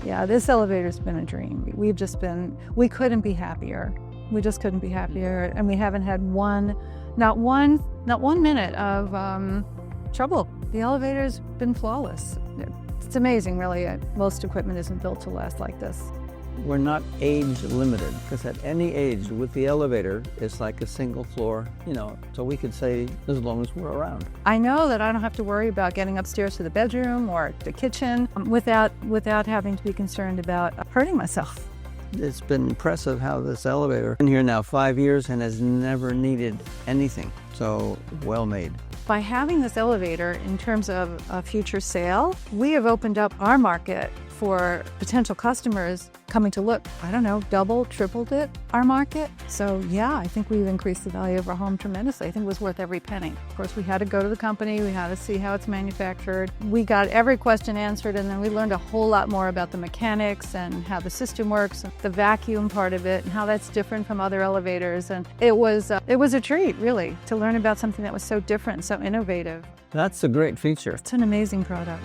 Yeah, this elevator's been a dream. We couldn't be happier. We just couldn't be happier. And we haven't had not one minute of trouble. The elevator's been flawless. It's amazing, really. Most equipment isn't built to last like this. We're not age limited, because at any age with the elevator, it's like a single floor, so we could say as long as we're around. I know that I don't have to worry about getting upstairs to the bedroom or the kitchen without having to be concerned about hurting myself. It's been impressive how this elevator been here now 5 years and has never needed anything, so well made. By having this elevator in terms of a future sale, we have opened up our market for potential customers coming to look, doubled, tripled our market. So yeah, I think we've increased the value of our home tremendously. I think it was worth every penny. Of course, we had to go to the company, we had to see how it's manufactured. We got every question answered, and then we learned a whole lot more about the mechanics and how the system works, and the vacuum part of it, and how that's different from other elevators. And it was a treat, really, to learn about something that was so different, so innovative. That's a great feature. It's an amazing product.